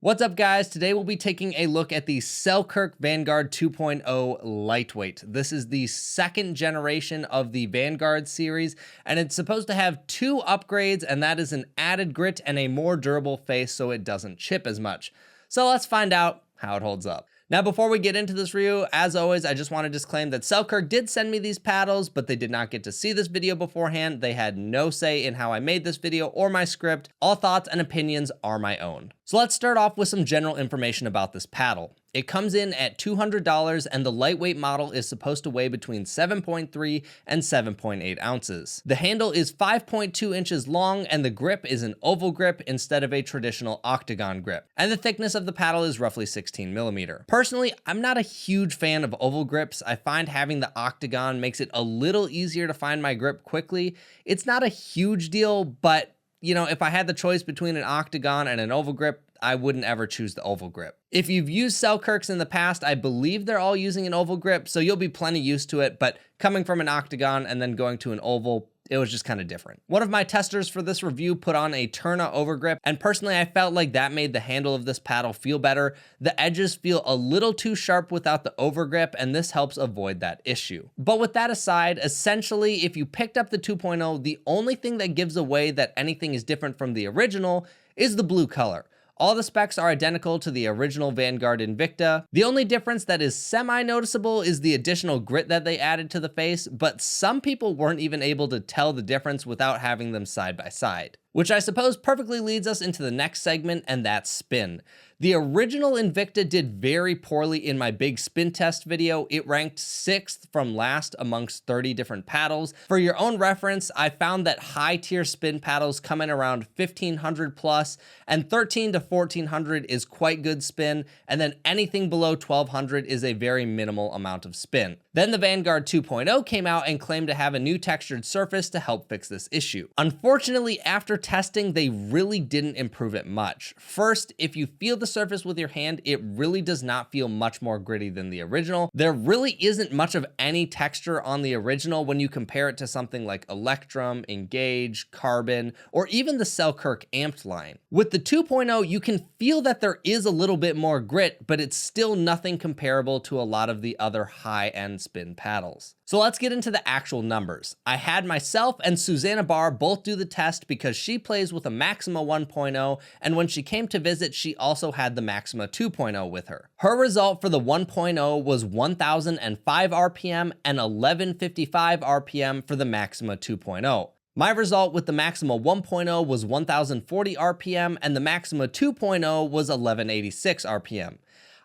What's up, guys? Today we'll be taking a look at the Selkirk Vanguard 2.0 Lightweight. This is the second generation of the Vanguard series, and it's supposed to have two upgrades, and that is an added grit and a more durable face so it doesn't chip as much. So let's find out how it holds up. Now, before we get into this review, as always, I just want to disclaim that Selkirk did send me these paddles, but they did not get to see this video beforehand. They had no say in how I made this video or my script. All thoughts and opinions are my own. So let's start off with some general information about this paddle. It comes in at $200, and the lightweight model is supposed to weigh between 7.3 and 7.8 ounces. The handle is 5.2 inches long, and the grip is an oval grip instead of a traditional octagon grip. And the thickness of the paddle is roughly 16 millimeter. Personally, I'm not a huge fan of oval grips. I find having the octagon makes it a little easier to find my grip quickly. It's not a huge deal, but if I had the choice between an octagon and an oval grip, I wouldn't ever choose the oval grip. If you've used Selkirks in the past, I believe they're all using an oval grip, so you'll be plenty used to it, but coming from an octagon and then going to an oval, it was just kind of different. One of my testers for this review put on a Turna overgrip, and personally I felt like that made the handle of this paddle feel better. The edges feel a little too sharp without the overgrip, and this helps avoid that issue. But with that aside, essentially, if you picked up the 2.0, the only thing that gives away that anything is different from the original is the blue color. All the specs are identical to the original Vanguard Invikta. The only difference that is semi-noticeable is the additional grit that they added to the face, but some people weren't even able to tell the difference without having them side by side. Which I suppose perfectly leads us into the next segment, and that's spin. The original Invikta did very poorly in my big spin test video. It ranked 6th from last amongst 30 different paddles. For your own reference, I found that high tier spin paddles come in around 1500 plus, and 13 to 1400 is quite good spin, and then anything below 1200 is a very minimal amount of spin. Then the Vanguard 2.0 came out and claimed to have a new textured surface to help fix this issue. Unfortunately, after testing, they really didn't improve it much. First, if you feel the surface with your hand, it really does not feel much more gritty than the original. There really isn't much of any texture on the original when you compare it to something like Electrum, Engage, Carbon, or even the Selkirk Amped line. With the 2.0, you can feel that there is a little bit more grit, but it's still nothing comparable to a lot of the other high-end spin paddles. So let's get into the actual numbers. I had myself and Susanna Barr both do the test because she plays with a Maxima 1.0, and when she came to visit, she also had the Maxima 2.0 with her. Her result for the 1.0 was 1005 RPM and 1155 RPM for the Maxima 2.0. My result with the Maxima 1.0 was 1040 RPM, and the Maxima 2.0 was 1186 RPM.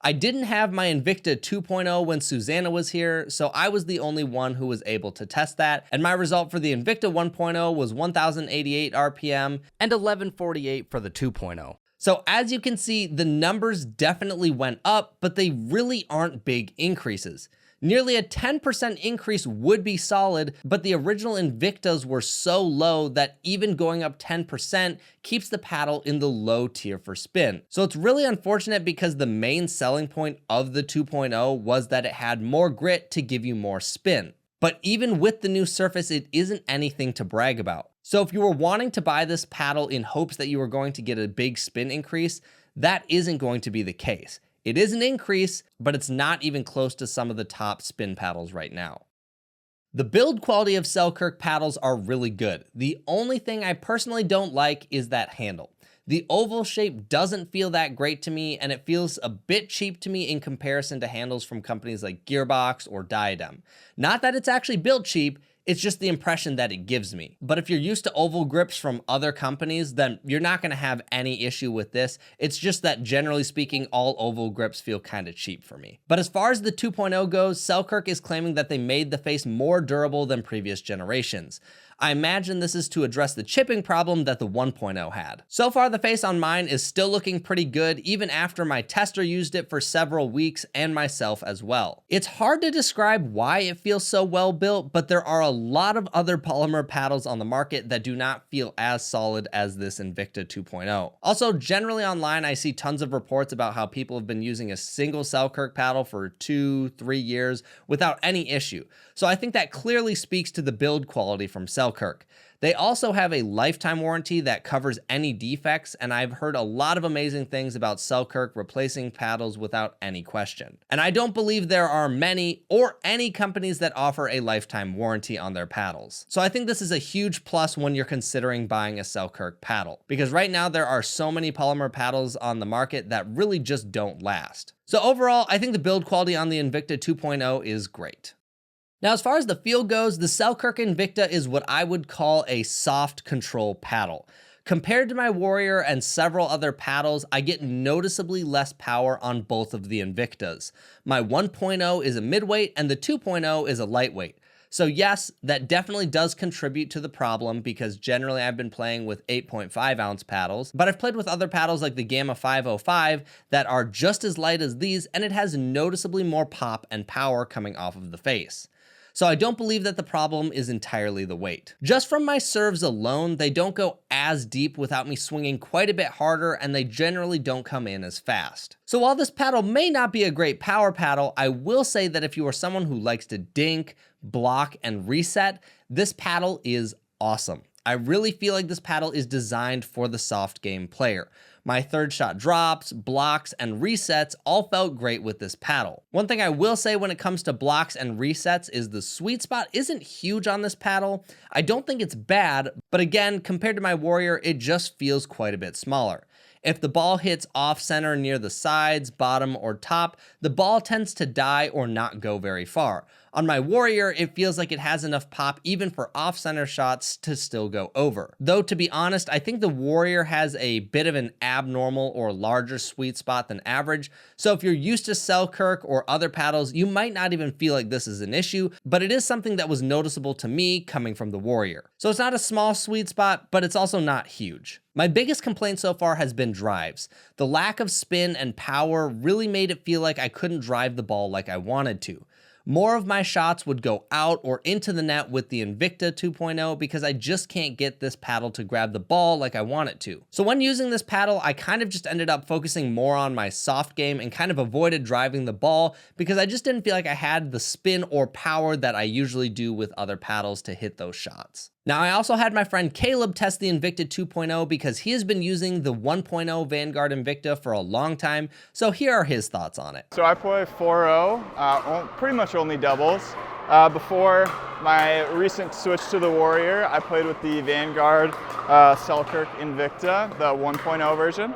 I didn't have my Invikta 2.0 when Susanna was here, so I was the only one who was able to test that, and my result for the Invikta 1.0 was 1088 RPM and 1148 for the 2.0. So as you can see, the numbers definitely went up, but they really aren't big increases. Nearly a 10% increase would be solid, but the original Invictas were so low that even going up 10% keeps the paddle in the low tier for spin. So it's really unfortunate because the main selling point of the 2.0 was that it had more grit to give you more spin. But even with the new surface, it isn't anything to brag about. So if you were wanting to buy this paddle in hopes that you were going to get a big spin increase, that isn't going to be the case. It is an increase, but it's not even close to some of the top spin paddles right now. The build quality of Selkirk paddles are really good. The only thing I personally don't like is that handle. The oval shape doesn't feel that great to me, and it feels a bit cheap to me in comparison to handles from companies like Gearbox or Diadem. Not that it's actually built cheap, it's just the impression that it gives me. But if you're used to oval grips from other companies, then you're not going to have any issue with this. It's just that generally speaking, all oval grips feel kind of cheap for me. But as far as the 2.0 goes, Selkirk is claiming that they made the face more durable than previous generations. I imagine this is to address the chipping problem that the 1.0 had. So far, the face on mine is still looking pretty good, even after my tester used it for several weeks and myself as well. It's hard to describe why it feels so well built, but there are a lot of other polymer paddles on the market that do not feel as solid as this Invikta 2.0. Also, generally online, I see tons of reports about how people have been using a single Selkirk paddle for 2-3 years without any issue. So I think that clearly speaks to the build quality from Selkirk. Selkirk. They also have a lifetime warranty that covers any defects, and I've heard a lot of amazing things about Selkirk replacing paddles without any question. And I don't believe there are many or any companies that offer a lifetime warranty on their paddles. So I think this is a huge plus when you're considering buying a Selkirk paddle, because right now there are so many polymer paddles on the market that really just don't last. So overall, I think the build quality on the Invicta 2.0 is great. Now, as far as the feel goes, the Selkirk Invicta is what I would call a soft control paddle. Compared to my Warrior and several other paddles, I get noticeably less power on both of the Invictas. My 1.0 is a midweight and the 2.0 is a lightweight. So yes, that definitely does contribute to the problem because generally I've been playing with 8.5 ounce paddles, but I've played with other paddles like the Gamma 505 that are just as light as these, and it has noticeably more pop and power coming off of the face. So I don't believe that the problem is entirely the weight. Just from my serves alone, they don't go as deep without me swinging quite a bit harder, and they generally don't come in as fast. So while this paddle may not be a great power paddle, I will say that if you are someone who likes to dink, block, and reset, this paddle is awesome. I really feel like this paddle is designed for the soft game player. My third shot drops, blocks, and resets all felt great with this paddle. One thing I will say when it comes to blocks and resets is the sweet spot isn't huge on this paddle. I don't think it's bad, but again, compared to my Warrior, it just feels quite a bit smaller. If the ball hits off center near the sides, bottom, or top, the ball tends to die or not go very far. On my Warrior, it feels like it has enough pop even for off-center shots to still go over. Though, to be honest, I think the Warrior has a bit of an abnormal or larger sweet spot than average, so if you're used to Selkirk or other paddles, you might not even feel like this is an issue, but it is something that was noticeable to me coming from the Warrior. So it's not a small sweet spot, but it's also not huge. My biggest complaint so far has been drives. The lack of spin and power really made it feel like I couldn't drive the ball like I wanted to. More of my shots would go out or into the net with the Invicta 2.0 because I just can't get this paddle to grab the ball like I want it to. So when using this paddle, I kind of just ended up focusing more on my soft game and kind of avoided driving the ball because I just didn't feel like I had the spin or power that I usually do with other paddles to hit those shots. Now, I also had my friend Caleb test the Invicta 2.0 because he has been using the 1.0 Vanguard Invikta for a long time, so here are his thoughts on it. So I play 4.0, pretty much only doubles. Before my recent switch to the Warrior, I played with the Vanguard Selkirk Invikta, the 1.0 version.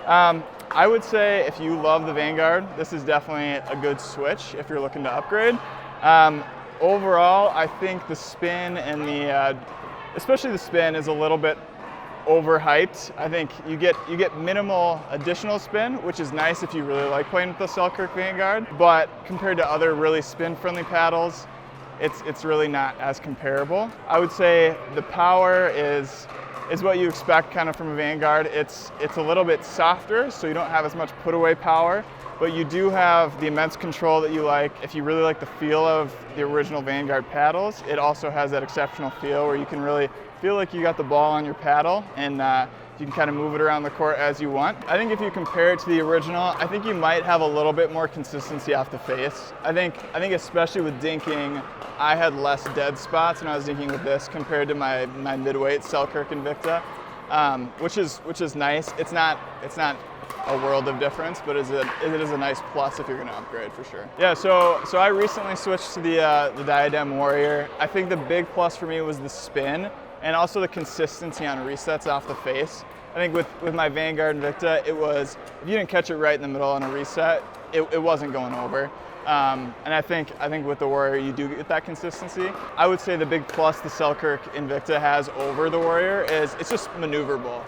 I would say if you love the Vanguard, this is definitely a good switch if you're looking to upgrade. Overall, I think the spin and especially the spin is a little bit overhyped. I think you get minimal additional spin, which is nice if you really like playing with the Selkirk Vanguard. But compared to other really spin-friendly paddles, it's really not as comparable. I would say the power is what you expect kind of from a Vanguard. It's a little bit softer, so you don't have as much put-away power. But you do have the immense control that you like. If you really like the feel of the original Vanguard paddles, it also has that exceptional feel where you can really feel like you got the ball on your paddle and you can kind of move it around the court as you want. I think if you compare it to the original, I think you might have a little bit more consistency off the face. I think especially with dinking, I had less dead spots when I was dinking with this compared to my midweight Selkirk Invicta, which is nice. It's not a world of difference, but it is a nice plus if you're going to upgrade for sure. Yeah, so I recently switched to the Diadem Warrior. I think the big plus for me was the spin and also the consistency on resets off the face. I think with my Vanguard Invikta, it was, if you didn't catch it right in the middle on a reset, it wasn't going over. And I think with the Warrior, you do get that consistency. I would say the big plus the Selkirk Invicta has over the Warrior is it's just maneuverable.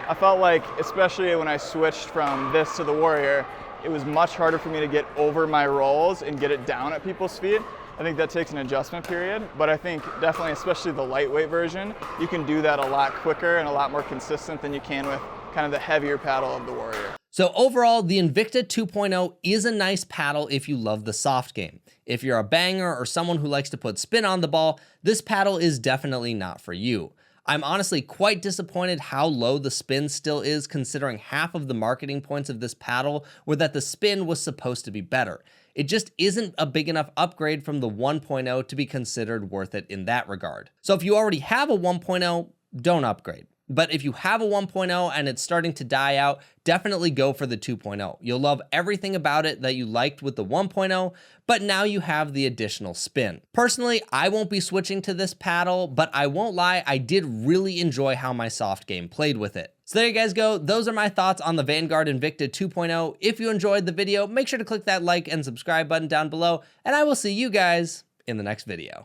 I felt like, especially when I switched from this to the Warrior, it was much harder for me to get over my rolls and get it down at people's feet. I think that takes an adjustment period, but I think definitely, especially the lightweight version, you can do that a lot quicker and a lot more consistent than you can with kind of the heavier paddle of the Warrior. So overall, the Invicta 2.0 is a nice paddle if you love the soft game. If you're a banger or someone who likes to put spin on the ball, this paddle is definitely not for you. I'm honestly quite disappointed how low the spin still is, considering half of the marketing points of this paddle were that the spin was supposed to be better. It just isn't a big enough upgrade from the 1.0 to be considered worth it in that regard. So if you already have a 1.0, don't upgrade. But if you have a 1.0 and it's starting to die out, definitely go for the 2.0. You'll love everything about it that you liked with the 1.0, but now you have the additional spin. Personally, I won't be switching to this paddle, but I won't lie, I did really enjoy how my soft game played with it. So there you guys go. Those are my thoughts on the Vanguard Invikta 2.0. If you enjoyed the video, make sure to click that like and subscribe button down below, and I will see you guys in the next video.